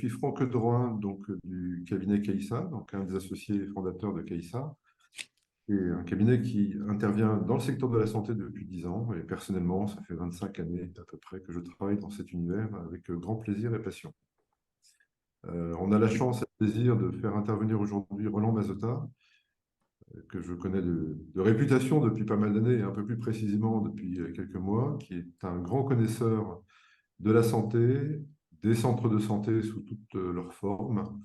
suis Franck Drouin, donc du cabinet Caïssa, donc un des associés fondateurs de Caïssa, et un cabinet qui intervient dans le secteur de la santé depuis 10 ans. Et personnellement, ça fait 25 années à peu près que je travaille dans cet univers avec grand plaisir et passion. On a la chance et le plaisir de faire intervenir aujourd'hui Roland Mazotta, que je connais de réputation depuis pas mal d'années, et un peu plus précisément depuis quelques mois, qui est un grand connaisseur de la santé, des centres de santé sous toutes leurs formes.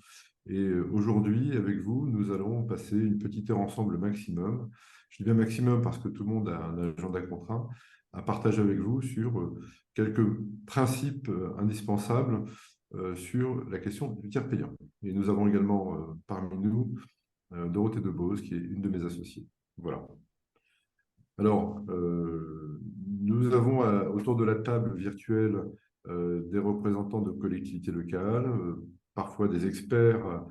Et aujourd'hui, avec vous, nous allons passer une petite heure ensemble maximum. Je dis bien maximum parce que tout le monde a un agenda contraint à partager avec vous sur quelques principes indispensables sur la question du tiers payant. Et nous avons également parmi nous Dorothée Debose, qui est une de mes associées. Voilà. Alors, nous avons autour de la table virtuelle des représentants de collectivités locales, parfois des experts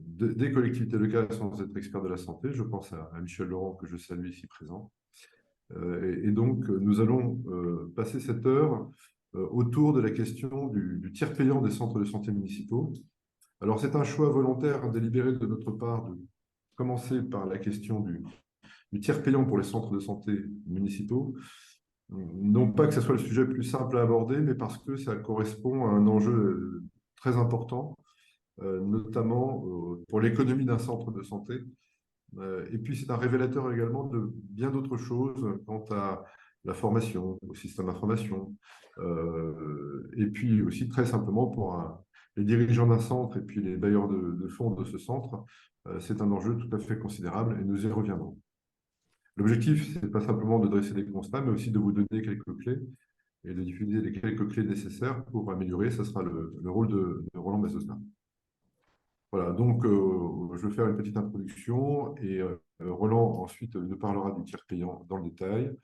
des collectivités locales sans être experts de la santé. Je pense à Michel Laurent, que je salue ici présent. Et donc, nous allons passer cette heure autour de la question du tiers payant des centres de santé municipaux. Alors, c'est un choix volontaire, délibéré de notre part de commencer par la question du tiers payant pour les centres de santé municipaux. Non pas que ce soit le sujet le plus simple à aborder, mais parce que ça correspond à un enjeu très important, notamment pour l'économie d'un centre de santé. Et puis, c'est un révélateur également de bien d'autres choses quant à la formation, au système d'information, et puis aussi très simplement pour les dirigeants d'un centre et puis les bailleurs de fonds de ce centre, c'est un enjeu tout à fait considérable et nous y reviendrons. L'objectif, ce n'est pas simplement de dresser des constats, mais aussi de vous donner quelques clés et de diffuser les quelques clés nécessaires pour améliorer. Ce sera le rôle de Roland Massosna. Voilà, donc je vais faire une petite introduction et Roland ensuite nous parlera du tiers payant dans le détail.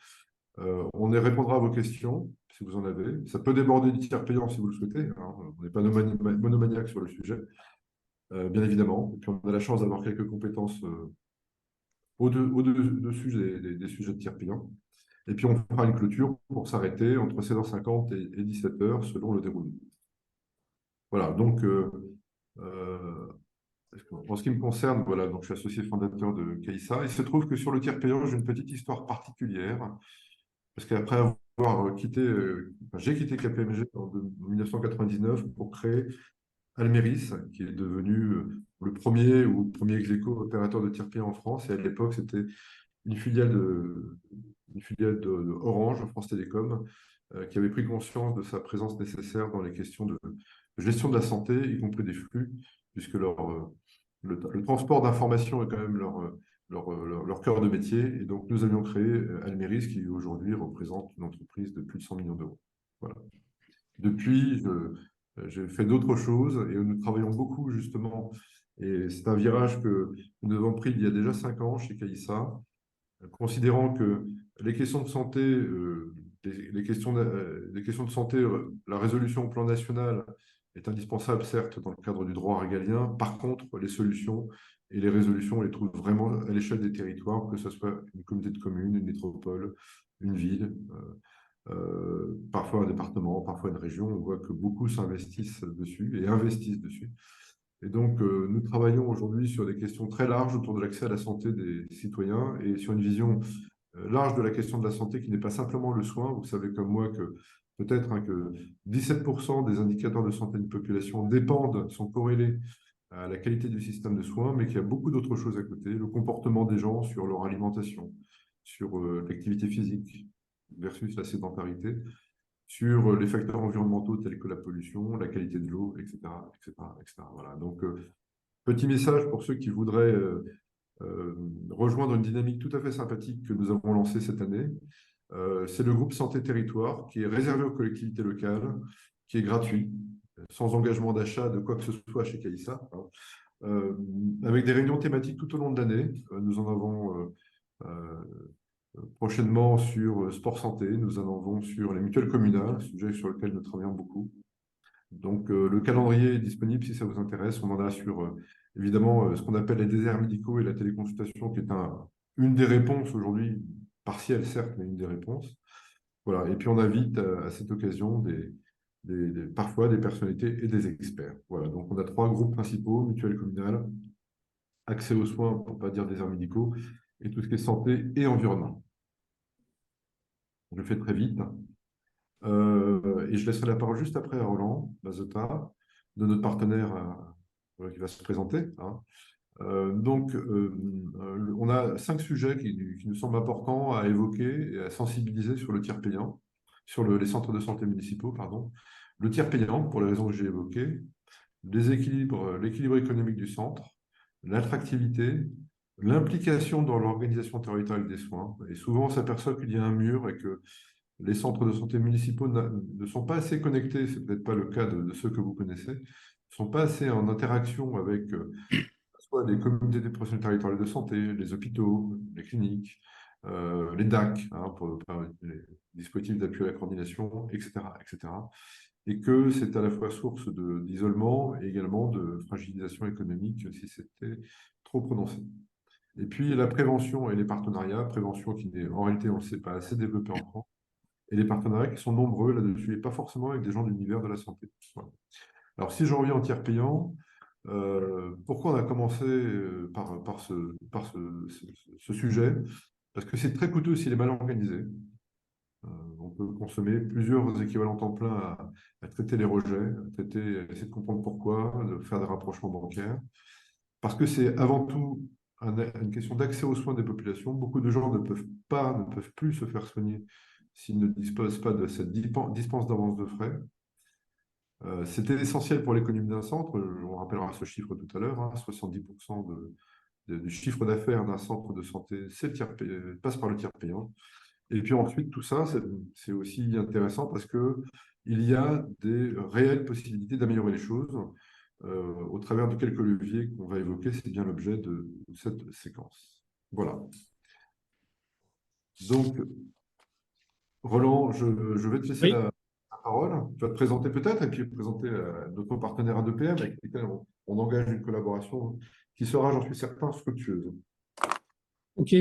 On y répondra à vos questions si vous en avez. Ça peut déborder du tiers payant si vous le souhaitez, hein. On n'est pas monomaniaque sur le sujet, bien évidemment. Et puis on a la chance d'avoir quelques compétences au-dessus des sujets de tiers payant. Et puis on fera une clôture pour s'arrêter entre 16h50 et 17h selon le déroulé. Voilà, donc en ce qui me concerne, voilà, donc je suis associé fondateur de Caïssa. Il se trouve que sur le tiers payant, j'ai une petite histoire particulière, parce qu'après avoir quitté, j'ai quitté KPMG en 1999 pour créer Almeris, qui est devenu le premier ex-aequo opérateur de tiers payant en France. Et à l'époque, c'était une filiale de Orange, France Télécom, qui avait pris conscience de sa présence nécessaire dans les questions de gestion de la santé, y compris des flux, puisque le transport d'informations est quand même leur cœur de métier. Et donc, nous avions créé Almeris, qui aujourd'hui représente une entreprise de plus de 100 millions d'euros. Voilà. Depuis, j'ai fait d'autres choses et nous travaillons beaucoup, justement. Et c'est un virage que nous avons pris il y a déjà 5 ans chez Caïssa, considérant que les questions de santé, les questions de santé, la résolution au plan national est indispensable, certes, dans le cadre du droit régalien. Par contre, les solutions et les résolutions, on les trouve vraiment à l'échelle des territoires, que ce soit une communauté de communes, une métropole, une ville, parfois un département, parfois une région. On voit que beaucoup s'investissent dessus et investissent dessus. Et donc, nous travaillons aujourd'hui sur des questions très larges autour de l'accès à la santé des citoyens et sur une vision large de la question de la santé qui n'est pas simplement le soin. Vous savez comme moi que peut-être que 17% des indicateurs de santé d'une population sont corrélés à la qualité du système de soins, mais qu'il y a beaucoup d'autres choses à côté, le comportement des gens sur leur alimentation, sur l'activité physique versus la sédentarité, sur les facteurs environnementaux tels que la pollution, la qualité de l'eau, etc., etc., etc. Voilà. Donc, petit message pour ceux qui voudraient rejoindre une dynamique tout à fait sympathique que nous avons lancée cette année. C'est le groupe Santé Territoire qui est réservé aux collectivités locales, qui est gratuit, sans engagement d'achat de quoi que ce soit chez Caïssa, avec des réunions thématiques tout au long de l'année. Nous en avons prochainement sur sport santé, nous en avons sur les mutuelles communales, sujet sur lequel nous travaillons beaucoup. Donc, le calendrier est disponible si ça vous intéresse. On en a sur, évidemment, ce qu'on appelle les déserts médicaux et la téléconsultation, qui est une des réponses aujourd'hui, partielle certes, mais une des réponses. Voilà. Et puis, on invite à cette occasion parfois des personnalités et des experts. Voilà, donc on a trois groupes principaux, mutuelle communale, accès aux soins, pour ne pas dire déserts médicaux, et tout ce qui est santé et environnement. Je fais très vite. Et je laisserai la parole juste après à Roland Mazota, de notre partenaire qui va se présenter, hein. On a 5 sujets qui nous semblent importants à évoquer et à sensibiliser sur le tiers payant, sur les centres de santé municipaux, pardon. Le tiers payant, pour les raisons que j'ai évoquées, l'équilibre économique du centre, l'attractivité, l'implication dans l'organisation territoriale des soins. Et souvent, on s'aperçoit qu'il y a un mur et que les centres de santé municipaux ne sont pas assez connectés, c'est peut-être pas le cas de ceux que vous connaissez, ne sont pas assez en interaction avec soit les communautés des professionnels territoriales de santé, les hôpitaux, les cliniques, les DAC, hein, pour les dispositifs d'appui à la coordination, etc., etc. Et que c'est à la fois source d'isolement et également de fragilisation économique si c'était trop prononcé. Et puis la prévention et les partenariats, prévention qui n'est en réalité, on ne le sait pas, assez développée en France, et les partenariats qui sont nombreux là-dessus, et pas forcément avec des gens de l'univers de la santé. Voilà. Alors, si je reviens en tiers payant, pourquoi on a commencé par ce sujet? Parce que c'est très coûteux s'il est mal organisé. On peut consommer plusieurs équivalents temps plein à traiter les rejets, à essayer de comprendre pourquoi, de faire des rapprochements bancaires. Parce que c'est avant tout une question d'accès aux soins des populations. Beaucoup de gens ne peuvent plus se faire soigner s'ils ne disposent pas de cette dispense d'avance de frais. C'était essentiel pour l'économie d'un centre. On rappellera ce chiffre tout à l'heure, hein, 70% du chiffre d'affaires d'un centre de santé passe par le tiers payant. Et puis ensuite, tout ça, c'est aussi intéressant parce qu'il y a des réelles possibilités d'améliorer les choses au travers de quelques leviers qu'on va évoquer. C'est bien l'objet de cette séquence. Voilà. Donc, Roland, je vais te laisser Oui, la parole. Tu vas te présenter peut-être et puis présenter notre partenaire ADPM avec lesquels on engage une collaboration qui sera, j'en suis certain, fructueuse. ok.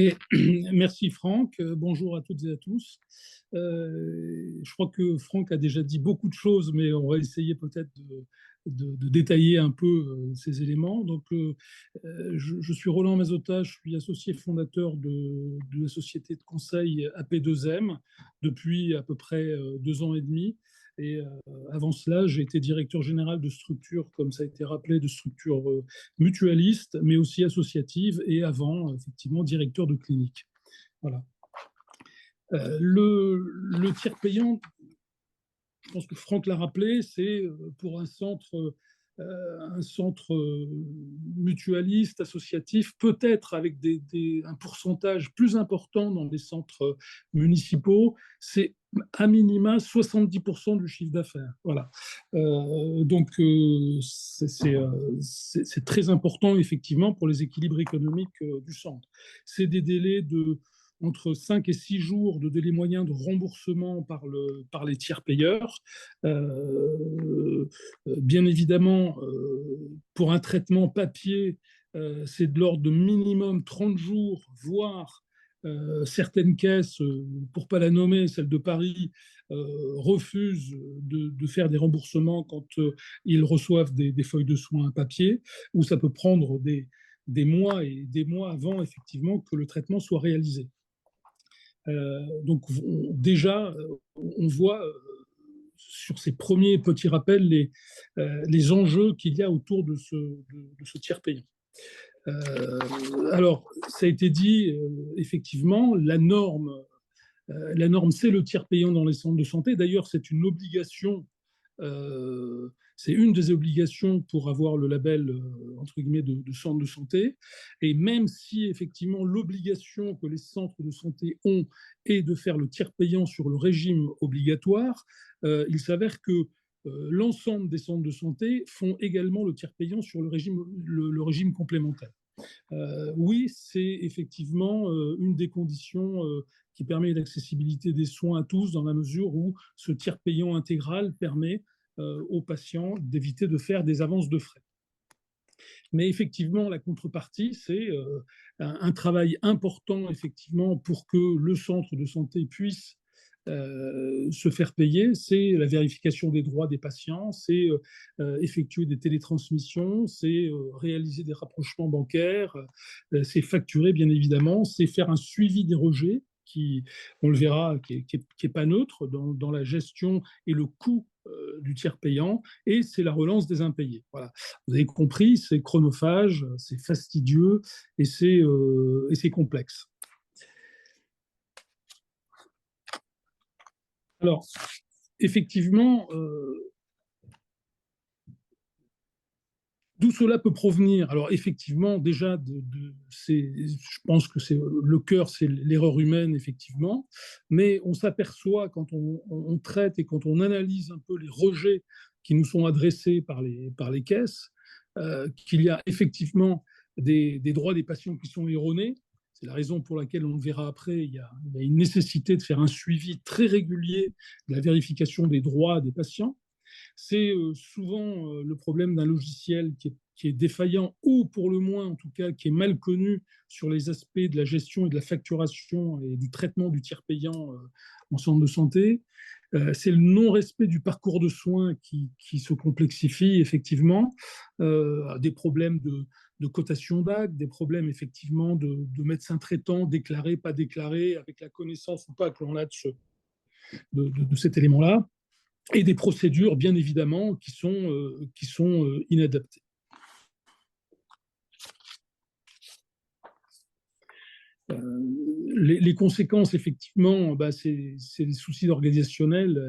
Merci Franck. Bonjour à toutes et à tous. Je crois que Franck a déjà dit beaucoup de choses, mais on va essayer peut-être de détailler un peu ces éléments. Donc, je suis Roland Mazota, je suis associé fondateur de la société de conseil AP2M depuis à peu près 2 ans et demi. Et avant cela, j'ai été directeur général de structures, comme ça a été rappelé, de structures mutualistes, mais aussi associatives, et avant, effectivement, directeur de clinique. Voilà. Le tiers payant, je pense que Franck l'a rappelé, c'est pour un centre mutualiste, associatif, peut-être avec un pourcentage plus important dans les centres municipaux, c'est à minima 70% du chiffre d'affaires. Voilà. C'est très important, effectivement, pour les équilibres économiques du centre. C'est des délais entre 5 et 6 jours de délai moyen de remboursement par les tiers payeurs. Bien évidemment, pour un traitement papier, c'est de l'ordre de minimum 30 jours, voire certaines caisses, pour ne pas la nommer, celle de Paris, refusent de faire des remboursements quand ils reçoivent des feuilles de soins papier, où ça peut prendre des mois et des mois avant, effectivement, que le traitement soit réalisé. Donc déjà, on voit sur ces premiers petits rappels les enjeux qu'il y a autour de ce tiers payant. Alors, ça a été dit, effectivement, la norme, c'est le tiers payant dans les centres de santé. D'ailleurs, c'est une obligation, c'est une des obligations pour avoir le label entre guillemets de centre de santé. Et même si effectivement l'obligation que les centres de santé ont est de faire le tiers payant sur le régime obligatoire, il s'avère que l'ensemble des centres de santé font également le tiers payant sur le régime complémentaire. Oui, c'est effectivement une des conditions qui permet l'accessibilité des soins à tous, dans la mesure où ce tiers payant intégral permet aux patients d'éviter de faire des avances de frais. Mais effectivement, la contrepartie, c'est un travail important, effectivement, pour que le centre de santé puisse se faire payer, c'est la vérification des droits des patients, c'est effectuer des télétransmissions, c'est réaliser des rapprochements bancaires, c'est facturer bien évidemment, c'est faire un suivi des rejets qui, on le verra, qui est pas neutre dans la gestion et le coût du tiers payant, et c'est la relance des impayés. Voilà. Vous avez compris, c'est chronophage, c'est fastidieux et c'est complexe. Alors, effectivement, d'où cela peut provenir? Alors, effectivement, déjà, je pense que c'est le cœur, c'est l'erreur humaine, effectivement, mais on s'aperçoit quand on traite et quand on analyse un peu les rejets qui nous sont adressés par les caisses, qu'il y a effectivement des droits des patients qui sont erronés. C'est la raison pour laquelle, on le verra après, il y a une nécessité de faire un suivi très régulier de la vérification des droits des patients. C'est souvent le problème d'un logiciel qui est défaillant ou pour le moins en tout cas qui est mal connu sur les aspects de la gestion et de la facturation et du traitement du tiers payant en centre de santé. C'est le non-respect du parcours de soins qui se complexifie effectivement, des problèmes de cotation d'actes, des problèmes effectivement de médecins traitants déclarés, pas déclarés, avec la connaissance ou pas que l'on a de cet élément-là, et des procédures, bien évidemment, qui sont inadaptées. Les conséquences, effectivement, c'est des soucis organisationnels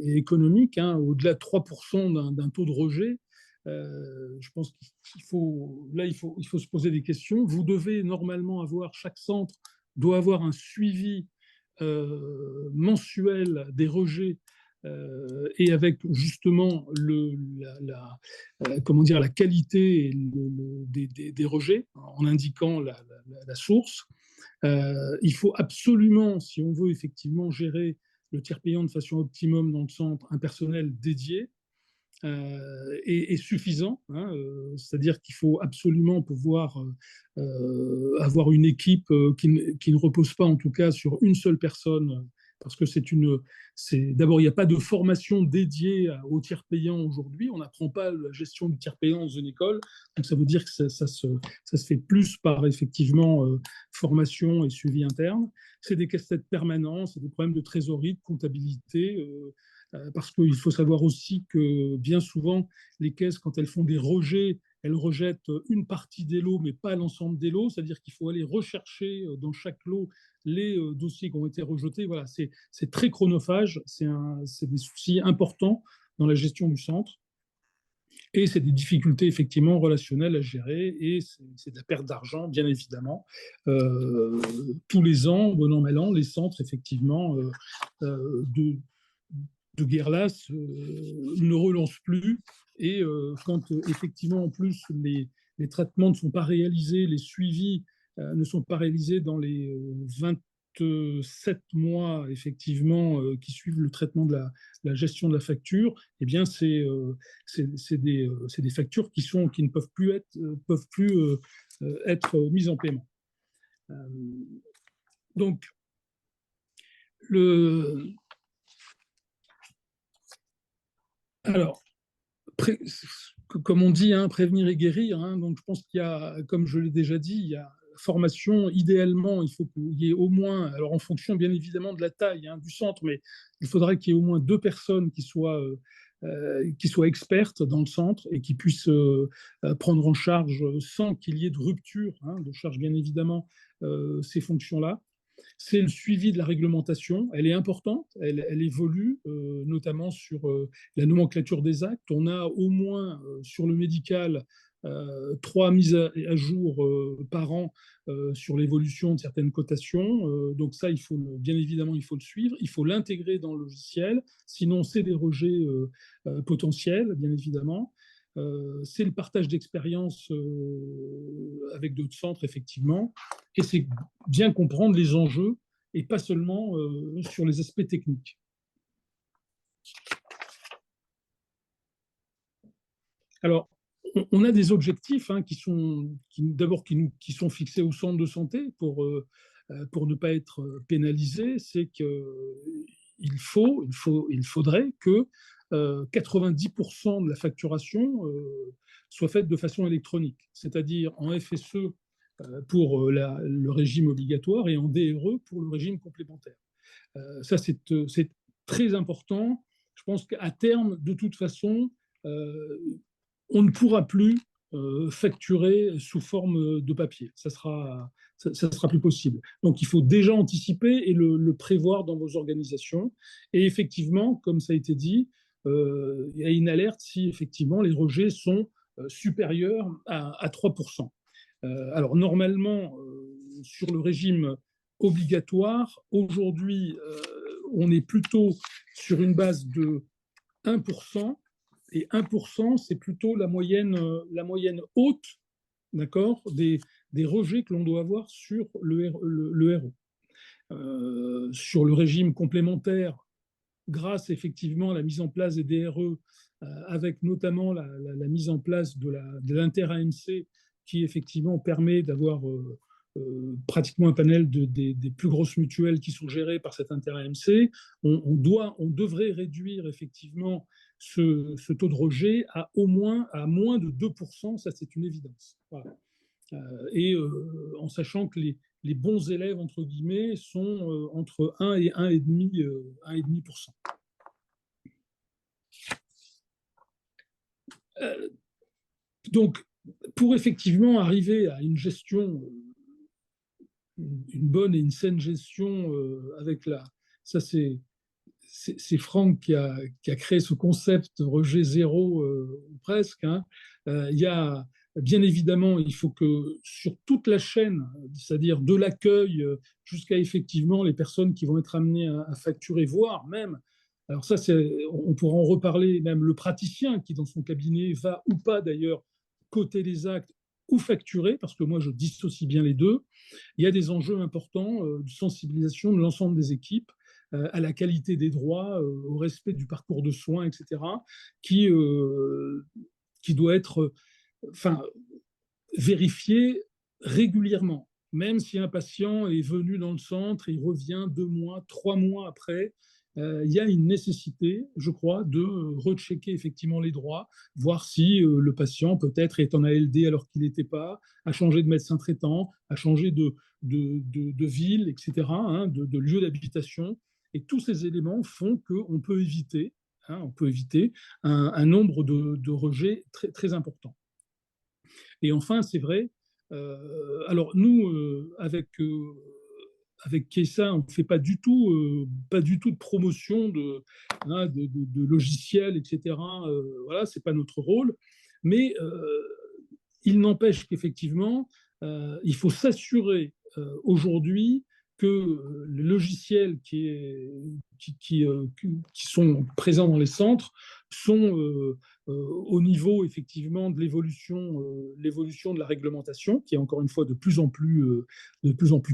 et économiques. Hein. Au-delà de 3% d'un taux de rejet, je pense qu'il faut, là, il faut se poser des questions. Vous devez normalement chaque centre doit avoir un suivi mensuel des rejets et avec justement comment dire, la qualité des rejets en indiquant la source. Il faut absolument, si on veut effectivement gérer le tiers payant de façon optimum dans le centre, un personnel dédié et suffisant. Hein, c'est-à-dire qu'il faut absolument pouvoir avoir une équipe qui ne repose pas en tout cas sur une seule personne, parce que d'abord, il n'y a pas de formation dédiée au tiers payant aujourd'hui. On n'apprend pas la gestion du tiers payant dans une école. Donc, ça veut dire que ça se fait plus par, effectivement, formation et suivi interne. C'est des casse-têtes permanents, c'est des problèmes de trésorerie, de comptabilité, parce qu'il faut savoir aussi que bien souvent, les caisses, quand elles font des rejets, elles rejettent une partie des lots, mais pas l'ensemble des lots. C'est-à-dire qu'il faut aller rechercher dans chaque lot les dossiers qui ont été rejetés. Voilà, c'est très chronophage, c'est des soucis importants dans la gestion du centre. Et c'est des difficultés effectivement relationnelles à gérer, et c'est de la perte d'argent, bien évidemment. Tous les ans, bon an, mal an, les centres, effectivement, de guerre-lasse ne relancent plus. Et quand effectivement, en plus, les traitements ne sont pas réalisés, les suivis ne sont pas réalisés dans les 27 mois effectivement qui suivent le traitement de la gestion de la facture, eh bien c'est des factures qui ne peuvent plus être mises en paiement. Donc alors, comme on dit, hein, prévenir et guérir. Hein, donc, je pense qu'il y a, comme je l'ai déjà dit, il y a formation. Idéalement, il faut qu'il y ait au moins, alors en fonction bien évidemment de la taille du centre, mais il faudrait qu'il y ait au moins 2 personnes qui soient expertes dans le centre et qui puissent prendre en charge sans qu'il y ait de rupture de charge, bien évidemment, ces fonctions-là. C'est le suivi de la réglementation. Elle est importante, elle évolue, notamment sur la nomenclature des actes. On a au moins sur le médical 3 mises à jour par an sur l'évolution de certaines cotations. Donc ça, bien évidemment, il faut le suivre. Il faut l'intégrer dans le logiciel. Sinon, c'est des rejets potentiels, bien évidemment. C'est le partage d'expériences avec d'autres centres, effectivement, et c'est bien comprendre les enjeux et pas seulement sur les aspects techniques. Alors, on a des objectifs qui sont fixés au centre de santé pour ne pas être pénalisés. C'est qu'il il faudrait que 90% de la facturation soit faite de façon électronique, c'est-à-dire en FSE pour le régime obligatoire et en DRE pour le régime complémentaire. Ça, c'est très important. Je pense qu'à terme, de toute façon, on ne pourra plus facturer sous forme de papier. Ça sera plus possible. Donc, il faut déjà anticiper et le prévoir dans vos organisations. Et effectivement, comme ça a été dit, il y a une alerte si effectivement les rejets sont supérieurs à 3%. Alors, normalement, sur le régime obligatoire, aujourd'hui, on est plutôt sur une base de 1%. Et 1%, c'est plutôt la moyenne haute, d'accord, des rejets que l'on doit avoir sur le RO. Sur le régime complémentaire, grâce effectivement à la mise en place des DRE, avec notamment la mise en place de l'inter-AMC, qui effectivement permet d'avoir pratiquement un panel des plus grosses mutuelles qui sont gérées par cet inter-AMC, on devrait réduire effectivement ce taux de rejet à moins de 2%, ça c'est une évidence. Voilà. Et en sachant que les bons élèves, entre guillemets, sont entre 1 et 1,5%. Donc, pour effectivement arriver à une gestion, une bonne et une saine gestion avec ça c'est Franck qui a créé ce concept rejet zéro presque. Hein. Il y a bien évidemment, il faut que sur toute la chaîne, c'est-à-dire de l'accueil jusqu'à effectivement les personnes qui vont être amenées à facturer, voire même, alors ça, on pourra en reparler, même le praticien qui dans son cabinet va ou pas d'ailleurs coter les actes ou facturer, parce que moi je dissocie bien les deux. Il y a des enjeux importants de sensibilisation de l'ensemble des équipes à la qualité des droits, au respect du parcours de soins, etc., qui doit être vérifié régulièrement. Même si un patient est venu dans le centre, il revient 2 mois, 3 mois après, il y a une nécessité, je crois, de rechecker effectivement les droits, voir si le patient peut-être est en ALD alors qu'il n'était pas, a changé de médecin traitant, a changé de ville, etc., hein, de lieu d'habitation. Et tous ces éléments font qu'on peut éviter, un nombre de rejets très, très important. Et enfin, c'est vrai, alors nous, avec Kesa, on ne fait pas du tout de promotion de logiciels, etc. Voilà, ce n'est pas notre rôle. Mais il n'empêche qu'effectivement, il faut s'assurer aujourd'hui que les logiciels qui sont présents dans les centres sont au niveau effectivement de l'évolution de la réglementation, qui est encore une fois de plus en plus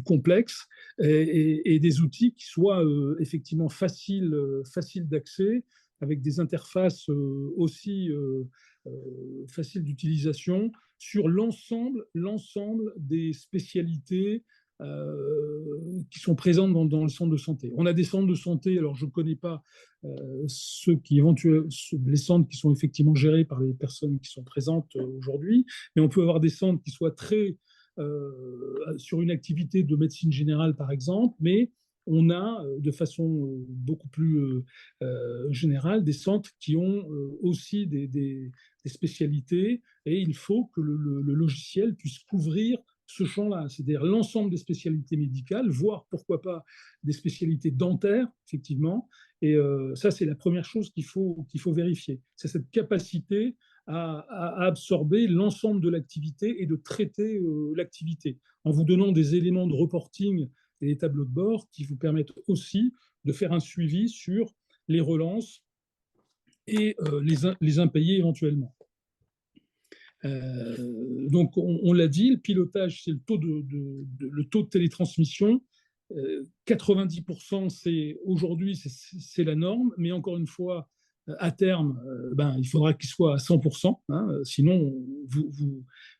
complexe, et des outils qui soient effectivement faciles d'accès, avec des interfaces aussi faciles d'utilisation sur l'ensemble des spécialités qui sont présentes dans le centre de santé. On a des centres de santé, alors je ne connais pas les centres qui sont effectivement gérés par les personnes qui sont présentes aujourd'hui, mais on peut avoir des centres qui soient très sur une activité de médecine générale, par exemple, mais on a de façon beaucoup plus générale des centres qui ont aussi des spécialités, et il faut que le logiciel puisse couvrir ce champ-là, c'est-à-dire l'ensemble des spécialités médicales, voire pourquoi pas des spécialités dentaires, effectivement. Et ça, c'est la première chose qu'il faut vérifier. C'est cette capacité à absorber l'ensemble de l'activité et de traiter l'activité, en vous donnant des éléments de reporting et des tableaux de bord qui vous permettent aussi de faire un suivi sur les relances et les impayés éventuellement. Donc, on l'a dit, le pilotage, c'est le taux de télétransmission. 90%, aujourd'hui, c'est la norme, mais encore une fois, à terme, il faudra qu'il soit à 100%, hein, sinon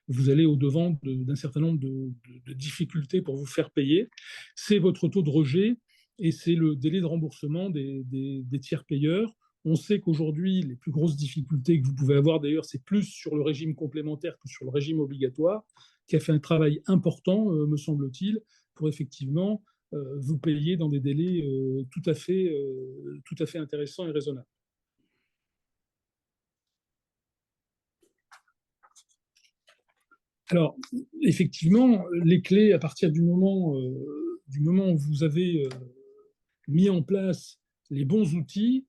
vous allez au-devant d'un certain nombre de difficultés pour vous faire payer. C'est votre taux de rejet. et c'est le délai de remboursement des tiers payeurs. On sait qu'aujourd'hui, les plus grosses difficultés que vous pouvez avoir, d'ailleurs, c'est plus sur le régime complémentaire que sur le régime obligatoire, qui a fait un travail important, me semble-t-il, pour effectivement vous payer dans des délais tout à fait intéressants et raisonnables. Alors, effectivement, les clés, à partir du moment où vous avez mis en place les bons outils,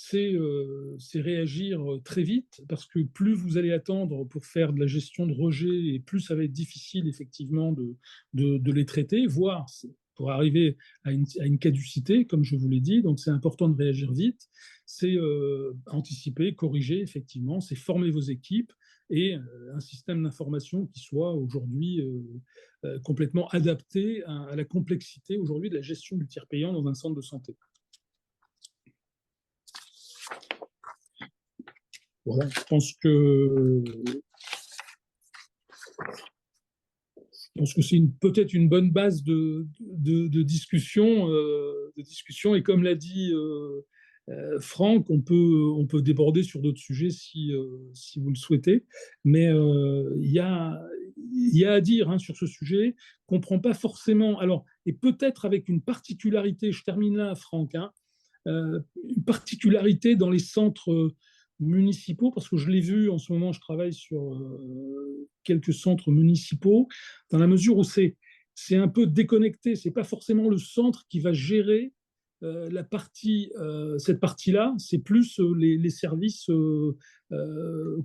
c'est réagir très vite, parce que plus vous allez attendre pour faire de la gestion de rejet, et plus ça va être difficile, effectivement, de les traiter, voire pour arriver à une caducité, comme je vous l'ai dit. Donc, c'est important de réagir vite. C'est anticiper, corriger, effectivement. C'est former vos équipes et un système d'information qui soit aujourd'hui complètement adapté à la complexité aujourd'hui de la gestion du tiers payant dans un centre de santé. Voilà, je pense que c'est peut-être une bonne base de discussion, et comme l'a dit Franck, on peut déborder sur d'autres sujets si vous le souhaitez, mais il y a à dire, hein, sur ce sujet, qu'on ne comprend pas forcément, alors, et peut-être avec une particularité, je termine là, Franck, hein, une particularité dans les centres municipaux, parce que je l'ai vu en ce moment, je travaille sur quelques centres municipaux, dans la mesure où c'est un peu déconnecté, c'est pas forcément le centre qui va gérer cette partie-là, c'est plus les services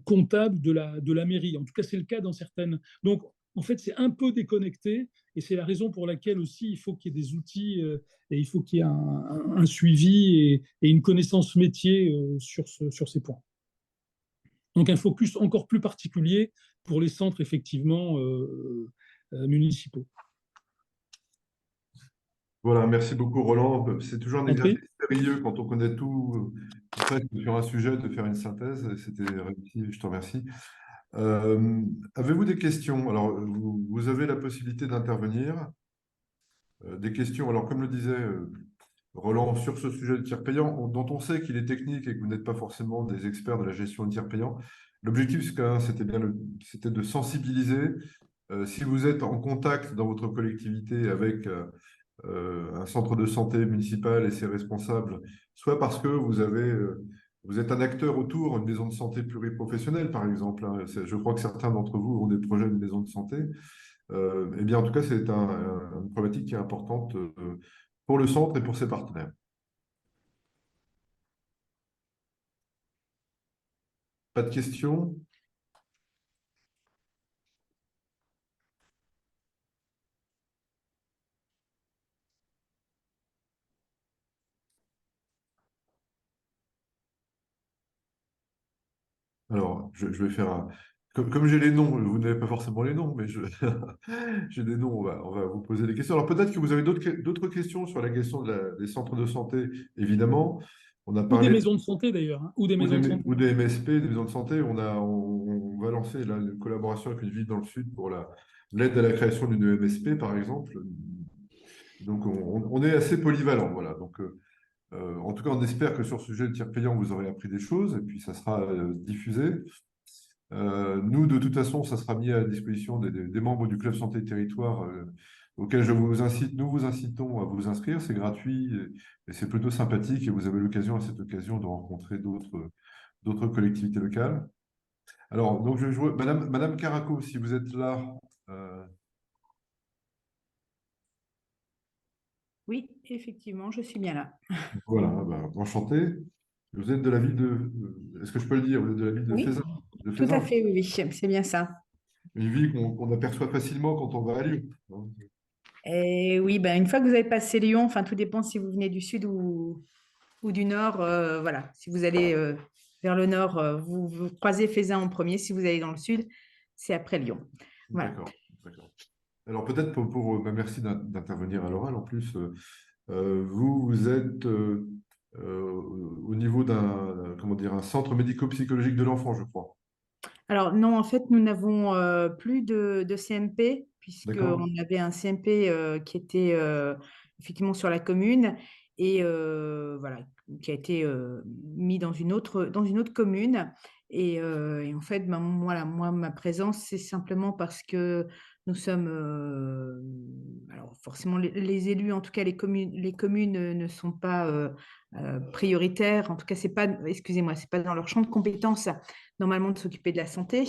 comptables de la mairie. En tout cas, c'est le cas dans certaines. Donc, en fait, c'est un peu déconnecté, et c'est la raison pour laquelle aussi il faut qu'il y ait des outils et il faut qu'il y ait un suivi et une connaissance métier sur ces points. Donc, un focus encore plus particulier pour les centres, effectivement, municipaux. Voilà, merci beaucoup Roland. C'est toujours un Entrez. exercice périlleux quand on connaît tout presque sur un sujet de faire une synthèse. C'était réussi, je te remercie. Avez-vous des questions? Alors, vous avez la possibilité d'intervenir. Des questions, alors comme le disait Roland, sur ce sujet de tiers payant, dont on sait qu'il est technique et que vous n'êtes pas forcément des experts de la gestion de tiers payant, l'objectif, c'était de sensibiliser. Si vous êtes en contact dans votre collectivité avec un centre de santé municipal et ses responsables, soit parce que vous êtes un acteur autour, une maison de santé pluriprofessionnelle, par exemple, hein. Je crois que certains d'entre vous ont des projets de maison de santé. Eh bien, en tout cas, c'est une problématique qui est importante pour le centre et pour ses partenaires. Pas de questions? Alors, je vais faire un... Comme j'ai les noms, vous n'avez pas forcément les noms, mais j'ai des noms, on va vous poser des questions. Alors, peut-être que vous avez d'autres questions sur la question des centres de santé, évidemment. On a Ou des parlé maisons de santé, d'ailleurs, hein, ou des maisons de santé. ou des MSP, des maisons de santé. On va lancer là, une collaboration avec une ville dans le sud pour l'aide à la création d'une MSP, par exemple. Donc, on est assez polyvalent, voilà. Donc, en tout cas, on espère que sur ce sujet de tiers payant, vous aurez appris des choses et puis ça sera diffusé. Nous, de toute façon, ça sera mis à la disposition des membres du Club Santé Territoire auquel nous vous incitons à vous inscrire. C'est gratuit et c'est plutôt sympathique et vous avez l'occasion à cette occasion de rencontrer d'autres collectivités locales. Alors, donc, Madame Caraco, si vous êtes là. Oui, effectivement, je suis bien là. Voilà, ben, enchanté. Vous êtes de la ville de... Est-ce que je peux le dire? Vous êtes de la ville de Oui, Fézin. De tout à Fézin. fait, oui, oui, c'est bien ça. Une ville qu'on aperçoit facilement quand on va à Lyon. Et oui, ben, une fois que vous avez passé Lyon, enfin, tout dépend si vous venez du sud ou du nord. Voilà, si vous allez vers le nord, vous croisez Fézin en premier. Si vous allez dans le sud, c'est après Lyon. Voilà. D'accord, d'accord. Alors peut-être merci d'intervenir à l'oral en plus. Vous êtes au niveau comment dire, un centre médico-psychologique de l'enfant, je crois. Alors non, en fait, nous n'avons plus de CMP, D'accord? puisqu'on avait un CMP qui était effectivement sur la commune et voilà, qui a été mis dans une autre commune. Et en fait, ben, voilà, moi, ma présence, c'est simplement parce que nous sommes, alors forcément, les élus, en tout cas les communes ne sont pas prioritaires. En tout cas, c'est pas, excusez-moi, c'est pas dans leur champ de compétences normalement de s'occuper de la santé.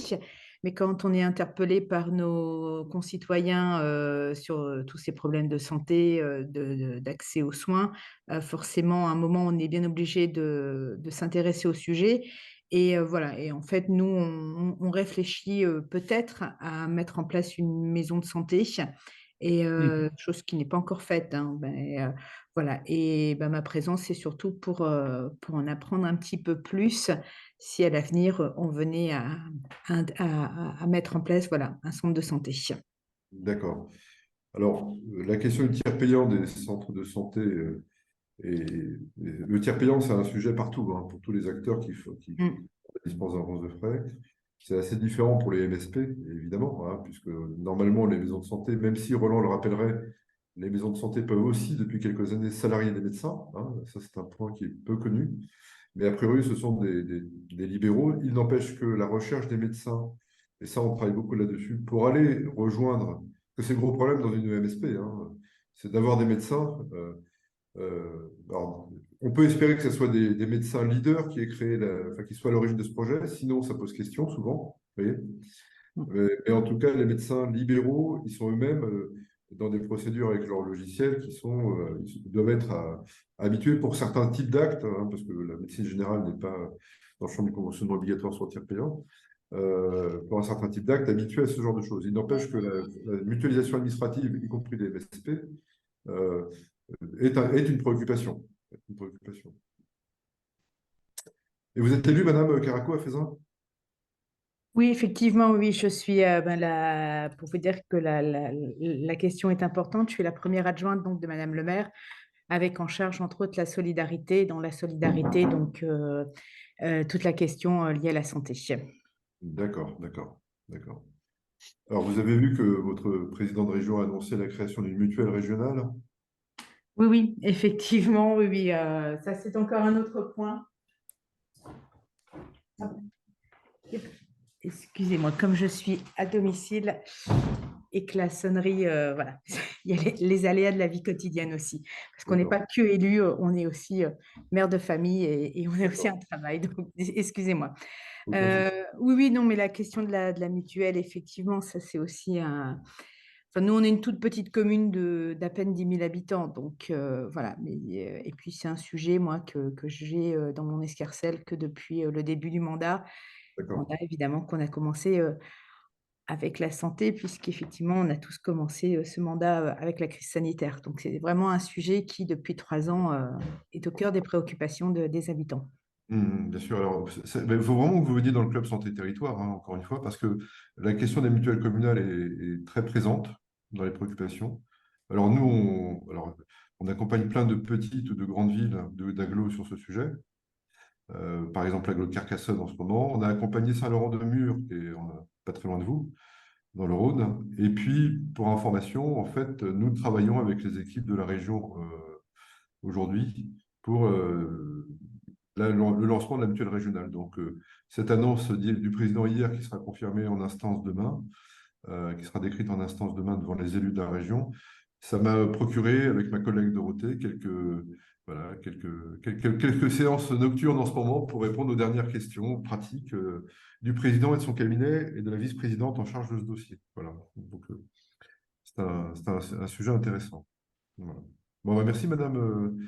Mais quand on est interpellé par nos concitoyens sur tous ces problèmes de santé, d'accès aux soins, forcément, à un moment, on est bien obligé de s'intéresser au sujet. Et voilà, et en fait, nous, on réfléchit peut-être à mettre en place une maison de santé, et Mhm. chose qui n'est pas encore faite, hein. Voilà, et ma présence, c'est surtout pour en apprendre un petit peu plus si à l'avenir, on venait à mettre en place, voilà, un centre de santé. D'accord. Alors, la question du tiers payant des centres de santé, et le tiers payant, c'est un sujet partout, hein, pour tous les acteurs qui Mmh. dispensent d'un de frais. C'est assez différent pour les MSP, évidemment, hein, puisque normalement, les maisons de santé, même si Roland le rappellerait, les maisons de santé peuvent aussi, depuis quelques années, salarier des médecins, hein. Ça, c'est un point qui est peu connu. Mais a priori, ce sont des libéraux. Il n'empêche que la recherche des médecins, et ça, on travaille beaucoup là-dessus, pour aller rejoindre, que c'est le gros problème dans une MSP, hein, c'est d'avoir des médecins. Alors, on peut espérer que ce soit des médecins leaders qui aient créé, enfin, qui soient à l'origine de ce projet, sinon ça pose question souvent. Vous voyez. Mais en tout cas, les médecins libéraux, ils sont eux-mêmes dans des procédures avec leur logiciel ils doivent être habitués pour certains types d'actes, hein, parce que la médecine générale n'est pas dans le champ du conventionnement obligatoire sur le tiers payant, pour un certain type d'actes, habitués à ce genre de choses. Il n'empêche que la mutualisation administrative, y compris des MSP, euh, est une préoccupation. Une préoccupation. Et vous êtes élue, Madame Caraco, à Faisin? Oui, effectivement, oui, je suis, pour vous dire que la question est importante, je suis la première adjointe donc de Madame le maire, avec en charge, entre autres, la solidarité. Dans la solidarité, donc, toute la question liée à la santé. D'accord, d'accord, d'accord. Alors, vous avez vu que votre président de région a annoncé la création d'une mutuelle régionale. Oui, oui, effectivement, oui, oui, ça c'est encore un autre point. Excusez-moi, comme je suis à domicile et que la sonnerie, voilà, il y a les aléas de la vie quotidienne aussi. Parce qu'on n'est D'accord, pas que élu, on est aussi mère de famille et on a aussi d'accord. un travail. Donc, excusez-moi. Aucun souci. Oui, oui, non, mais la question de la mutuelle, effectivement, ça c'est aussi un. Enfin, nous, on est une toute petite commune d'à peine 10 000 habitants. Donc, voilà. Mais, et puis, c'est un sujet, moi, que j'ai dans mon escarcelle que depuis le début du mandat. D'accord. Mandat, évidemment, qu'on a commencé avec la santé, puisqu'effectivement, on a tous commencé ce mandat avec la crise sanitaire. Donc, c'est vraiment un sujet qui, depuis 3 ans, est au cœur des préoccupations des habitants. Bien sûr. Alors, il faut vraiment que vous veniez dans le club Santé Territoire, hein, encore une fois, parce que la question des mutuelles communales est très présente dans les préoccupations. Alors, nous, on accompagne plein de petites ou de grandes villes d'agglos sur ce sujet. Par exemple, l'agglo de Carcassonne en ce moment. On a accompagné Saint-Laurent-de-Mur, qui est pas très loin de vous, dans le Rhône. Et puis, pour information, en fait, nous travaillons avec les équipes de la région aujourd'hui pour le lancement de la mutuelle régionale. Donc, cette annonce du président hier, qui sera confirmée en instance demain, qui sera décrite en instance demain devant les élus de la région, ça m'a procuré, avec ma collègue Dorothée, voilà, quelques séances nocturnes en ce moment pour répondre aux dernières questions pratiques du président et de son cabinet et de la vice-présidente en charge de ce dossier. Voilà. Donc, c'est un sujet intéressant. Voilà. Bon, bah, merci, Madame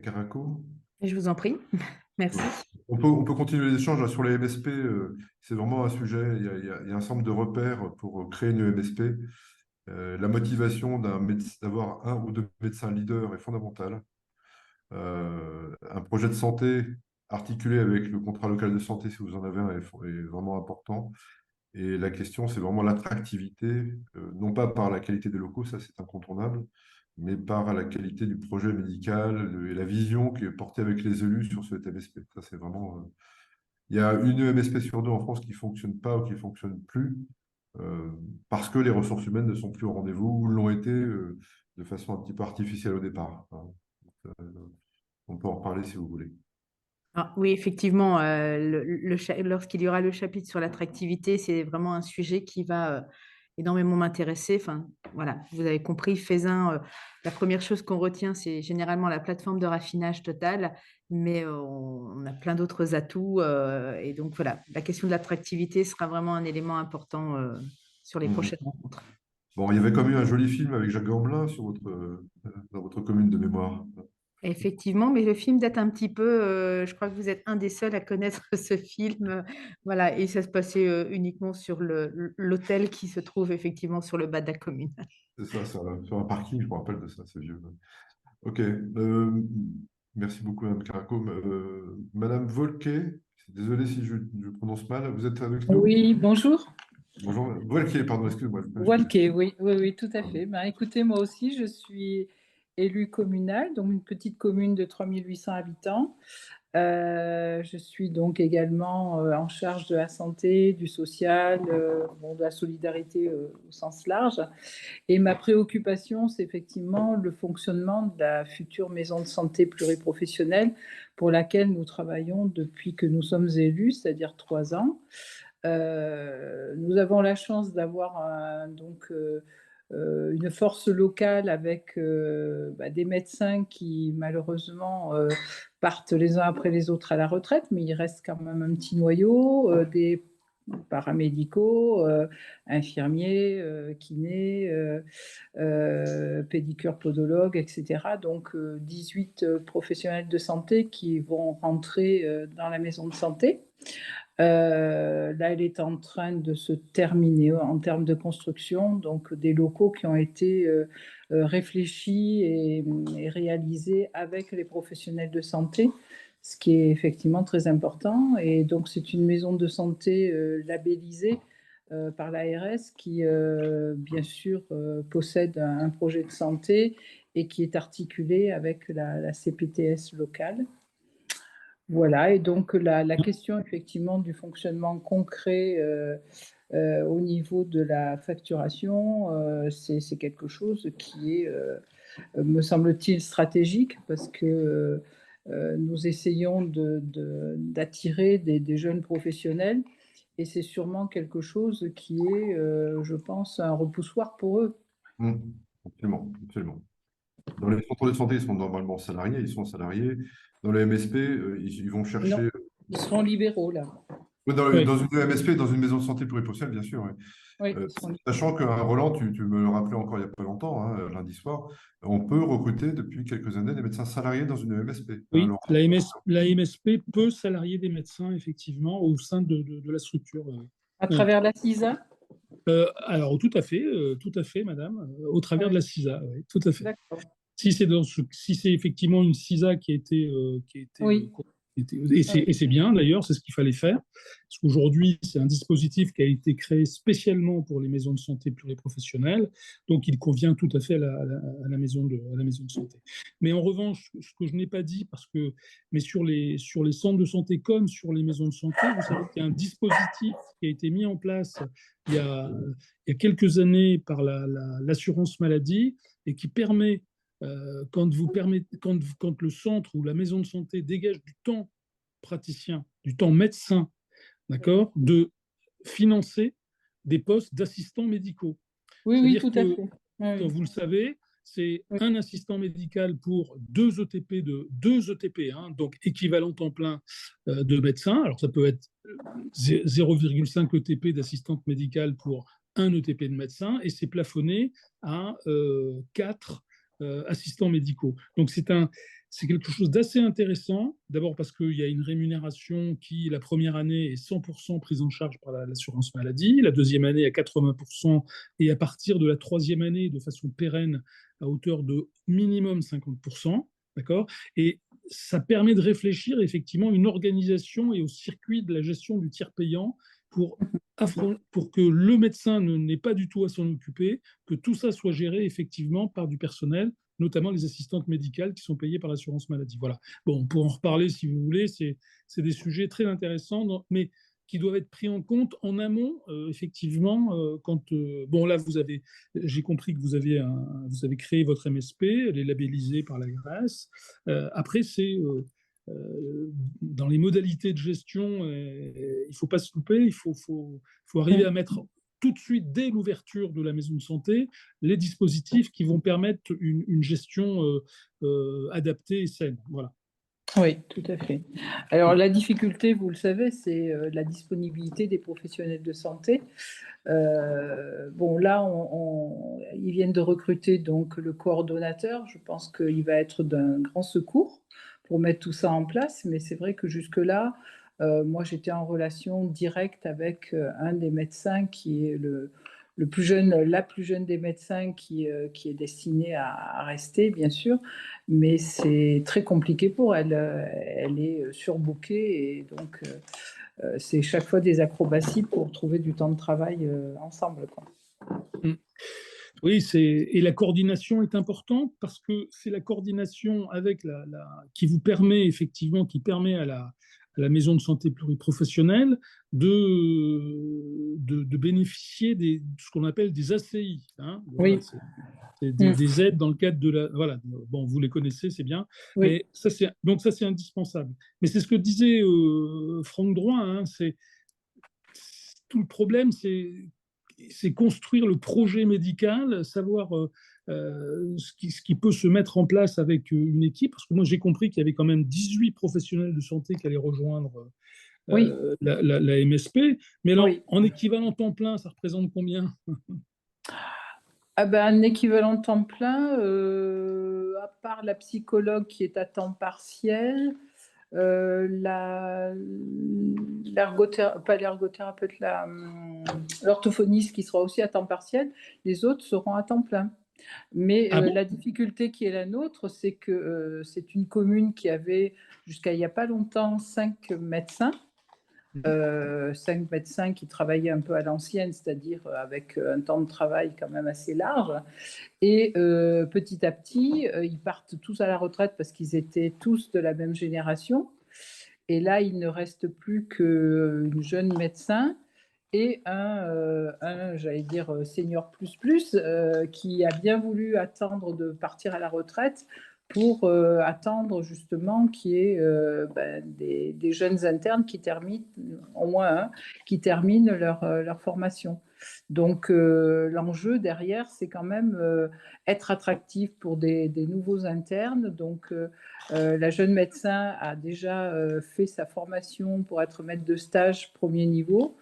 Caraco. Et je vous en prie. Merci. On peut continuer les échanges là, sur les MSP. C'est vraiment un sujet. Il y a un certain nombre de repères pour créer une MSP. La motivation d'avoir un ou deux médecins leaders est fondamentale. Un projet de santé articulé avec le contrat local de santé, si vous en avez un, est vraiment important. Et la question, c'est vraiment l'attractivité, non pas par la qualité des locaux, ça c'est incontournable, mais par la qualité du projet médical et la vision qui est portée avec les élus sur ce MSP. Ça, c'est vraiment. Il y a une MSP sur deux en France qui ne fonctionne pas ou qui ne fonctionne plus. parce que les ressources humaines ne sont plus au rendez-vous ou l'ont été de façon un petit peu artificielle au départ, hein. On peut en reparler si vous voulez. Ah, oui, effectivement, lorsqu'il y aura le chapitre sur l'attractivité, c'est vraiment un sujet qui va énormément m'intéresser. Enfin, voilà, vous avez compris, Faisin, la première chose qu'on retient, c'est généralement la plateforme de raffinage total, mais on a plein d'autres atouts. Et donc, voilà, la question de l'attractivité sera vraiment un élément important sur les Mhm. prochaines rencontres. Bon, il y avait quand même eu un joli film avec Jacques Gamblin dans votre commune de mémoire. Effectivement, mais le film date un petit peu. Je crois que vous êtes un des seuls à connaître ce film. Voilà, et ça se passait uniquement sur l'hôtel qui se trouve effectivement sur le bas de la commune. C'est ça, sur un parking, je me rappelle de ça, c'est vieux. Ok, merci beaucoup, Madame Caracom. Madame Volquet, désolé si je prononce mal, vous êtes avec nous? Oui, bonjour. Bonjour, Volquet, pardon, excusez-moi. Walker, oui, oui, oui, tout à fait. Ben, écoutez, moi aussi, je suis élue communale, donc une petite commune de 3800 habitants. Je suis donc également en charge de la santé, du social, bon, de la solidarité au sens large. Et ma préoccupation, c'est effectivement le fonctionnement de la future maison de santé pluriprofessionnelle pour laquelle nous travaillons depuis que nous sommes élus, c'est-à-dire 3 ans. Nous avons la chance d'avoir une force locale avec des médecins qui malheureusement partent les uns après les autres à la retraite, mais il reste quand même un petit noyau, des paramédicaux, infirmiers, kinés, pédicures, podologues, etc. Donc 18 professionnels de santé qui vont rentrer dans la maison de santé. Là, elle est en train de se terminer en termes de construction, donc des locaux qui ont été réfléchis et réalisés avec les professionnels de santé, ce qui est effectivement très important. Et donc, c'est une maison de santé labellisée par l'ARS qui, bien sûr, possède un projet de santé et qui est articulé avec la CPTS locale. Voilà, et donc la question effectivement du fonctionnement concret au niveau de la facturation, c'est quelque chose qui est, me semble-t-il, stratégique parce que nous essayons d'attirer des jeunes professionnels et c'est sûrement quelque chose qui est, je pense, un repoussoir pour eux. Absolument, absolument. Dans les centres de santé, ils sont normalement salariés, ils sont salariés. Dans les MSP, ils vont Non, chercher. ils seront libéraux là. Oui, Oui. dans une MSP, dans une maison de santé pluriprofessionnelle, bien sûr. Oui. Oui, ils seront libéraux. Sachant qu'un Roland, tu me le rappelais encore il n'y a pas longtemps, hein, lundi soir, on peut recruter depuis quelques années des médecins salariés dans une MSP. Hein, Oui, Laurent. la MSP peut salarier des médecins, effectivement, au sein de la structure. À Oui. travers la CISA? Alors, tout à fait, madame, au travers de la CISA, oui, tout à fait. D'accord. Si c'est effectivement une CISA Oui. et c'est bien d'ailleurs, c'est ce qu'il fallait faire, parce qu'aujourd'hui c'est un dispositif qui a été créé spécialement pour les maisons de santé pluriprofessionnelles, donc il convient tout à fait à la maison de santé. Mais en revanche, ce que je n'ai pas dit, mais sur les centres de santé comme sur les maisons de santé, vous savez qu'il y a un dispositif qui a été mis en place il y a quelques années par l'assurance maladie et qui permet quand le centre ou la maison de santé dégage du temps praticien, du temps médecin, d'accord, de financer des postes d'assistants médicaux. Oui, oui, C'est-à-dire tout à que, fait. comme Oui, vous le savez, c'est oui. un assistant médical pour 2 ETP, hein, donc équivalent temps plein de médecin. Alors ça peut être 0,5 ETP d'assistante médicale pour 1 ETP de médecin, et c'est plafonné à 4 assistants médicaux. Donc c'est quelque chose d'assez intéressant, d'abord parce qu'il y a une rémunération qui, la première année, est 100% prise en charge par l'assurance maladie, la deuxième année à 80%, et à partir de la troisième année, de façon pérenne, à hauteur de minimum 50%. D'accord ? Et ça permet de réfléchir effectivement une organisation et au circuit de la gestion du tiers payant pour que le médecin n'ait pas du tout à s'en occuper, que tout ça soit géré effectivement par du personnel, notamment les assistantes médicales qui sont payées par l'assurance maladie. Voilà. Bon, on peut en reparler si vous voulez, c'est des sujets très intéressants, mais qui doivent être pris en compte en amont, effectivement, quand bon là j'ai compris que vous avez créé votre MSP, elle est labellisée par la Grèce. Après c'est dans les modalités de gestion, il ne faut pas se louper, faut arriver à mettre tout de suite, dès l'ouverture de la maison de santé, les dispositifs qui vont permettre une gestion adaptée et saine. Voilà. Oui, tout à fait. Alors, la difficulté, vous le savez, c'est la disponibilité des professionnels de santé. Bon, là, ils viennent de recruter donc le coordonnateur. Je pense qu'il va être d'un grand secours pour mettre tout ça en place. Mais c'est vrai que jusque-là, moi, j'étais en relation directe avec un des médecins qui est le plus jeune, la plus jeune des médecins qui est destinée à rester, bien sûr. Mais c'est très compliqué pour elle. Elle est surbookée et donc c'est chaque fois des acrobaties pour trouver du temps de travail ensemble, quoi. Oui, et la coordination est importante parce que c'est la coordination avec qui vous permet effectivement, qui permet à la maison de santé pluriprofessionnelle de bénéficier de ce qu'on appelle des ACI. Hein. Voilà, Oui. c'est des aides dans le cadre de la... Voilà, bon, vous les connaissez, c'est bien. Oui. Mais ça, c'est indispensable. Mais c'est ce que disait Franck Drouin, hein, tout le problème, c'est construire le projet médical, savoir ce qui peut se mettre en place avec une équipe. Parce que moi, j'ai compris qu'il y avait quand même 18 professionnels de santé qui allaient rejoindre Oui. la MSP. Mais alors, Oui. en équivalent temps plein, ça représente combien? Ah ben, un équivalent temps plein, à part la psychologue qui est à temps partiel, pas l'ergothérapeute, l'orthophoniste qui sera aussi à temps partiel, les autres seront à temps plein. Mais Ah bon? la difficulté qui est la nôtre, c'est que c'est une commune qui avait, jusqu'à il n'y a pas longtemps, 5 médecins. 5 médecins qui travaillaient un peu à l'ancienne, c'est-à-dire avec un temps de travail quand même assez large. Et petit à petit, ils partent tous à la retraite parce qu'ils étaient tous de la même génération. Et là, il ne reste plus qu'une jeune médecin et j'allais dire, senior plus plus, qui a bien voulu attendre de partir à la retraite pour attendre justement qu'il y ait des jeunes internes qui terminent, au moins un, qui terminent leur formation. Donc l'enjeu derrière, c'est quand même être attractif pour des nouveaux internes. Donc la jeune médecin a déjà fait sa formation pour être maître de stage premier niveau.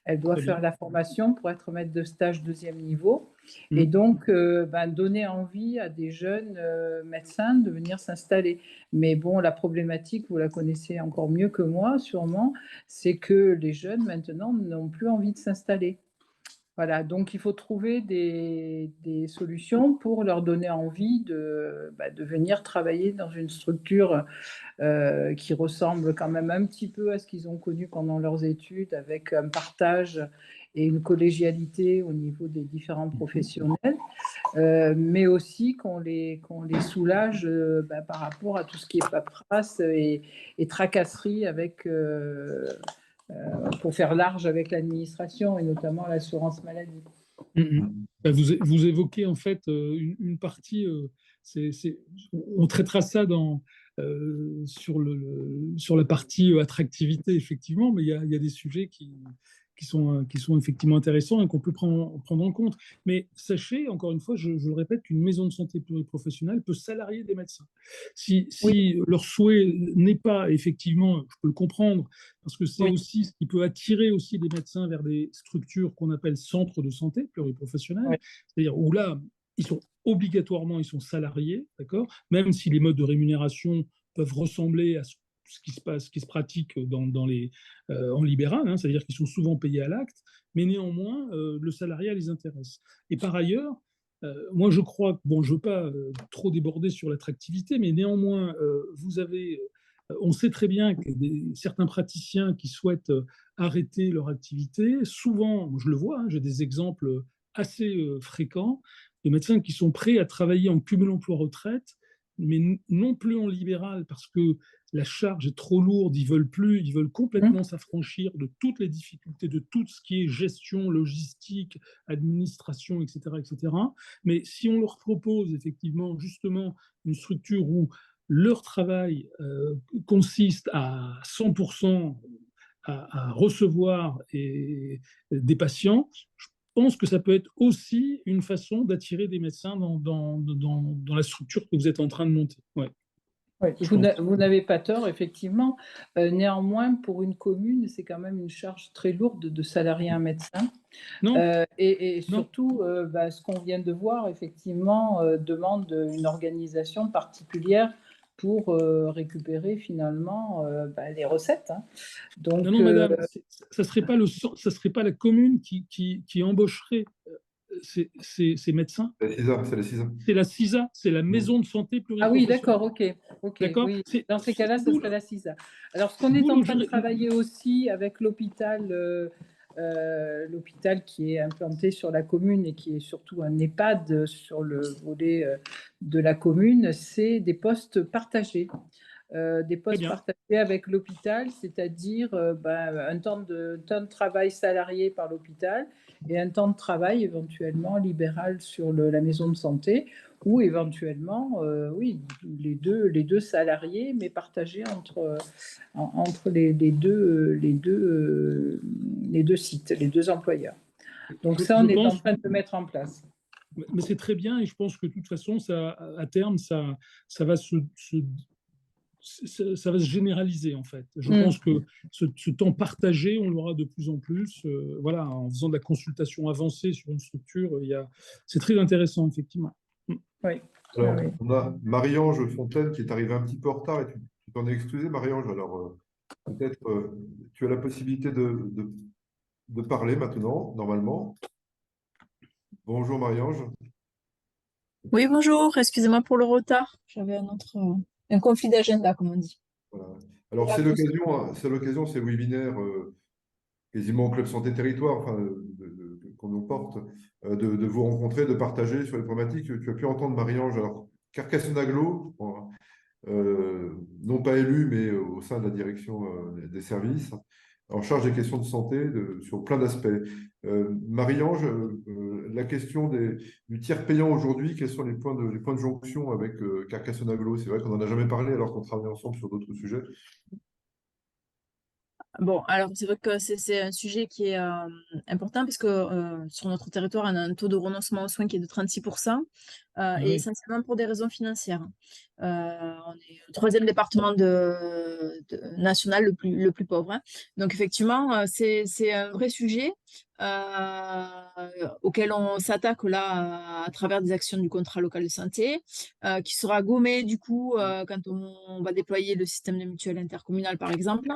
Elle doit Très faire bien. la formation pour être maître de stage deuxième niveau. Et donc, donner envie à des jeunes médecins de venir s'installer. Mais bon, la problématique, vous la connaissez encore mieux que moi, sûrement, c'est que les jeunes, maintenant, n'ont plus envie de s'installer. Voilà, donc il faut trouver des solutions pour leur donner envie de venir travailler dans une structure qui ressemble quand même un petit peu à ce qu'ils ont connu pendant leurs études, avec un partage et une collégialité au niveau des différents professionnels, mais aussi qu'on les soulage par rapport à tout ce qui est paperasse et tracasserie avec... pour faire large avec l'administration et notamment l'assurance maladie. Vous évoquez en fait une partie, on traitera ça sur la partie attractivité, effectivement, mais il y a des sujets qui sont effectivement intéressants et qu'on peut prendre en compte. Mais sachez, encore une fois, je le répète, qu'une maison de santé pluriprofessionnelle peut salarier des médecins. Si leur souhait n'est pas, effectivement, je peux le comprendre, parce que c'est aussi ce qui peut attirer aussi des médecins vers des structures qu'on appelle centres de santé pluriprofessionnels, c'est-à-dire où là, ils sont salariés, d'accord, même si les modes de rémunération peuvent ressembler à ce qui se pratique en libéral, hein, c'est-à-dire qu'ils sont souvent payés à l'acte, mais néanmoins, le salariat les intéresse. Et par ailleurs, moi je crois que, bon, je ne veux pas trop déborder sur l'attractivité, mais néanmoins, on sait très bien que certains praticiens qui souhaitent arrêter leur activité, souvent, je le vois, hein, j'ai des exemples assez fréquents de médecins qui sont prêts à travailler en cumul emploi-retraite, non plus en libéral, parce que la charge est trop lourde, ils veulent complètement s'affranchir de toutes les difficultés, de tout ce qui est gestion, logistique, administration, etc., etc. Mais si on leur propose effectivement justement une structure où leur travail consiste à 100% à recevoir des patients, je pense que ça peut être aussi une façon d'attirer des médecins dans la structure que vous êtes en train de monter. Ouais, Oui, je pense. vous n'avez pas tort, effectivement. Néanmoins, pour une commune, c'est quand même une charge très lourde de salarier un médecin. Non, Et non. surtout, ce qu'on vient de voir, effectivement, demande une organisation particulière pour récupérer finalement les recettes. Hein. Non, Donc, non, madame, ça serait pas la commune qui embaucherait ces médecins. C'est la CISA. C'est la CISA, c'est la maison de santé ah oui, pluriprofessionnelle. d'accord, ok, D'accord? oui. Dans ces cas-là, ce serait la CISA. Alors, ce qu'on est D'où en train de travailler aussi avec l'hôpital qui est implanté sur la commune et qui est surtout un EHPAD sur le volet de la commune, c'est des postes partagés. Des postes partagés avec l'hôpital, c'est-à-dire un temps de travail salarié par l'hôpital et un temps de travail éventuellement libéral sur la maison de santé, ou éventuellement, oui, les deux salariés, mais partagés entre les deux sites, les deux employeurs. Donc ça, on est en train de le mettre en place. Mais c'est très bien, et je pense que de toute façon, ça, à terme, ça va ça va se généraliser en fait. Je pense que ce temps partagé, on l'aura de plus en plus. Voilà, en faisant de la consultation avancée sur une structure, c'est très intéressant effectivement. Oui. Alors, on a Marie-Ange Fontaine qui est arrivée un petit peu en retard et tu t'en es excusée, Marie-Ange. Alors, peut-être tu as la possibilité de parler maintenant, normalement. Bonjour Marie-Ange. Oui, bonjour, excusez-moi pour le retard. J'avais un conflit d'agenda, comme on dit. Voilà. Alors, c'est l'occasion, c'est le webinaire quasiment au Club Santé Territoire, enfin, qu'on nous porte, de vous rencontrer, de partager sur les problématiques. Tu as pu entendre Marie-Ange, alors Carcassonne-Aglo, non pas élu, mais au sein de la direction des services, en charge des questions de santé sur plein d'aspects. Marie-Ange, la question du tiers payant aujourd'hui, quels sont les points de jonction avec Carcassonne-Aglo? C'est vrai qu'on n'en a jamais parlé alors qu'on travaille ensemble sur d'autres sujets. Bon, alors c'est vrai que c'est un sujet qui est important parce que sur notre territoire, on a un taux de renoncement aux soins qui est de 36%, et essentiellement pour des raisons financières. On est le 3e département national le plus pauvre. Hein. Donc effectivement, c'est un vrai sujet auquel on s'attaque là à travers des actions du contrat local de santé, qui sera gommé du coup quand on va déployer le système de mutuelle intercommunale par exemple.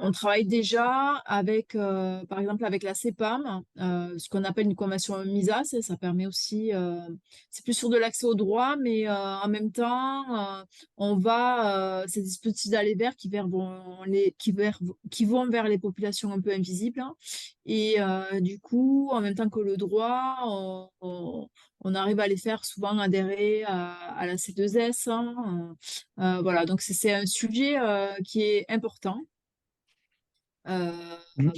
On travaille déjà avec, par exemple, avec la CEPAM, ce qu'on appelle une convention MISA. Ça permet aussi, c'est plus sur de l'accès au droit, mais en même temps, c'est des dispositifs d'aller vers qui vont vers les populations un peu invisibles. Hein. Et du coup, en même temps que le droit, on arrive à les faire souvent adhérer à la C2S. Hein. Voilà, donc c'est un sujet qui est important pour nous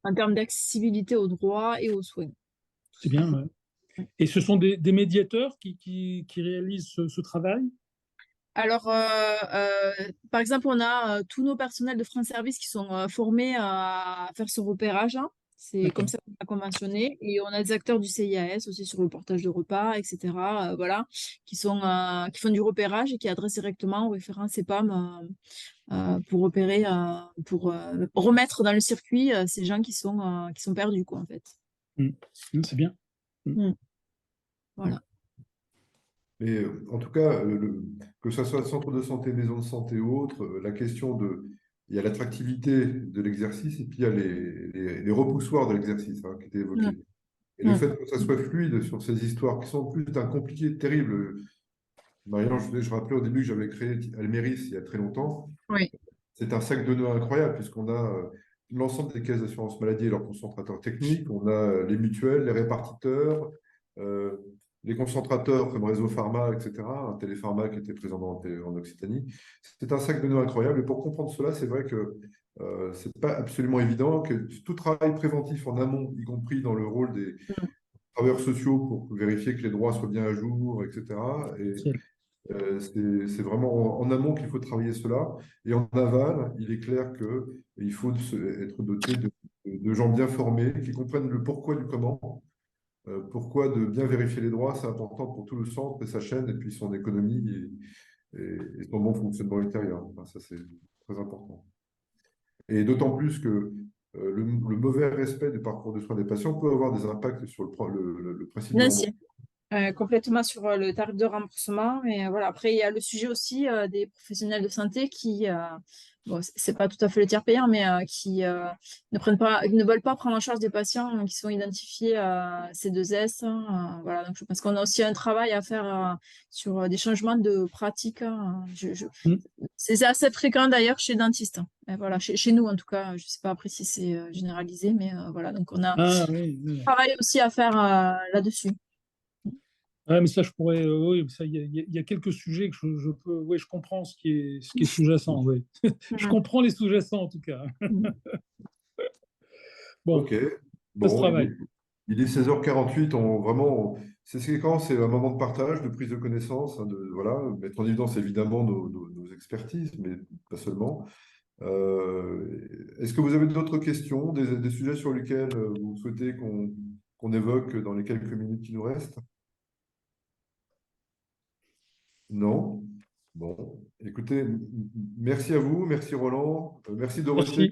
en termes d'accessibilité aux droits et aux soins. C'est bien. Ouais. Et ce sont des médiateurs qui réalisent ce travail? Alors, par exemple, on a tous nos personnels de France Service qui sont formés à faire ce repérage. Hein. C'est comme ça qu'on a conventionné. Et on a des acteurs du CIAS aussi sur le portage de repas, etc. Voilà, qui font du repérage et qui adressent directement aux référents CEPAM pour repérer, pour remettre dans le circuit ces gens qui sont perdus, quoi, en fait. C'est bien. Voilà. Mais en tout cas, que ce soit centre de santé, maison de santé ou autre, la question il y a l'attractivité de l'exercice et puis il y a les repoussoirs de l'exercice qui étaient évoqués. Et le fait que ça soit fluide sur ces histoires qui sont plus d'un compliqué terrible. Marianne, je rappelais au début que j'avais créé Alméris il y a très longtemps. Oui. C'est un sac de nœuds incroyable puisqu'on a l'ensemble des caisses d'assurance maladie et leurs concentrateurs techniques, on a les mutuelles, les répartiteurs, les concentrateurs comme Réseau Pharma, etc., un Télépharma qui était présent en Occitanie. C'est un sac de nœuds incroyable. Et pour comprendre cela, c'est vrai que ce n'est pas absolument évident que tout travail préventif en amont, y compris dans le rôle des travailleurs sociaux pour vérifier que les droits soient bien à jour, etc. C'est vraiment en amont qu'il faut travailler cela. Et en aval, il est clair qu'il faut être doté de gens bien formés, qui comprennent le pourquoi du comment. Pourquoi de bien vérifier les droits, c'est important pour tout le centre et sa chaîne, et puis son économie et son bon fonctionnement ultérieur. Enfin, ça, c'est très important. Et d'autant plus que le mauvais respect du parcours de soins des patients peut avoir des impacts sur le principe de Nancy. remboursement. Complètement sur le tarif de remboursement. Mais voilà, après, il y a le sujet aussi des professionnels de santé qui, bon, c'est pas tout à fait le tiers payant, mais qui ne veulent pas prendre en charge des patients qui sont identifiés à C2S. Voilà, donc je pense qu'on a aussi un travail à faire sur des changements de pratiques. C'est assez fréquent d'ailleurs chez les dentistes. Et voilà, chez nous en tout cas, je sais pas après si c'est généralisé, mais voilà, donc on a un Oui. travail aussi à faire là-dessus. Ouais, mais ça, je pourrais. Oui, ça, il y a quelques sujets que je peux. Oui, je comprends ce qui est sous-jacent. Oui. Je comprends les sous-jacents en tout cas. Bon, OK. ça se Bon, travaille. il est 16h48. C'est quand c'est un moment de partage, de prise de connaissance, hein, voilà, mettre en évidence évidemment nos expertises, mais pas seulement. Est-ce que vous avez d'autres questions, des sujets sur lesquels vous souhaitez qu'on évoque dans les quelques minutes qui nous restent? Non? Bon, écoutez, merci à vous, merci Roland, merci Dorothée, Merci.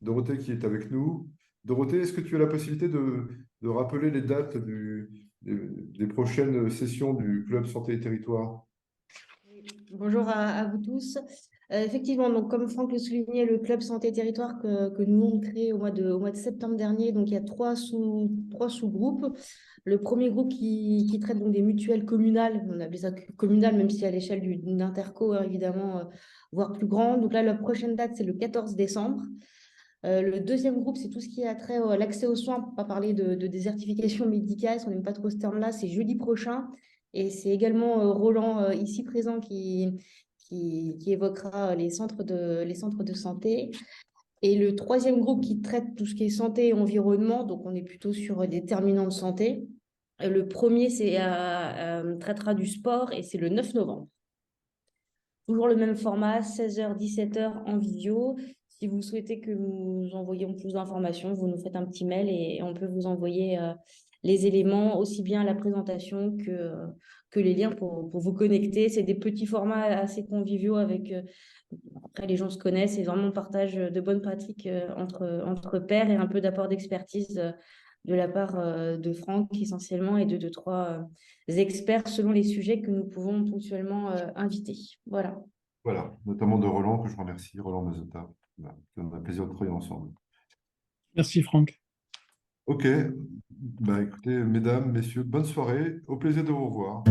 Dorothée qui est avec nous. Dorothée, est-ce que tu as la possibilité de rappeler les dates des prochaines sessions du Club Santé et Territoire? Bonjour à vous tous. Effectivement, donc comme Franck le soulignait, le Club Santé Territoire que nous avons créé au mois de septembre dernier, donc il y a trois sous-groupes. Le premier groupe qui traite donc des mutuelles communales, on appelle ça communal, même si à l'échelle d'une interco, hein, évidemment, voire plus grand. Donc là, la prochaine date, c'est le 14 décembre. Le deuxième groupe, c'est tout ce qui a trait à l'accès aux soins, pour pas parler de désertification médicale, si on n'aime pas trop ce terme-là, c'est jeudi prochain. Et c'est également Roland, ici présent, qui évoquera les centres de santé. Et le troisième groupe qui traite tout ce qui est santé et environnement, donc on est plutôt sur des déterminants de santé. Le premier traitera du sport et c'est le 9 novembre. Toujours le même format, 16h, 17h en vidéo. Si vous souhaitez que nous envoyions plus d'informations, vous nous faites un petit mail et on peut vous envoyer les éléments, aussi bien la présentation que les liens pour vous connecter. C'est des petits formats assez conviviaux avec... après, les gens se connaissent et vraiment partage de bonnes pratiques entre pairs et un peu d'apport d'expertise de la part de Franck essentiellement et de deux, trois experts selon les sujets que nous pouvons ponctuellement inviter. Voilà. Voilà, notamment de Roland, que je remercie, Roland Mazota. Voilà, c'est un plaisir de travailler ensemble. Merci Franck. OK, bah, écoutez, mesdames, messieurs, bonne soirée, au plaisir de vous revoir.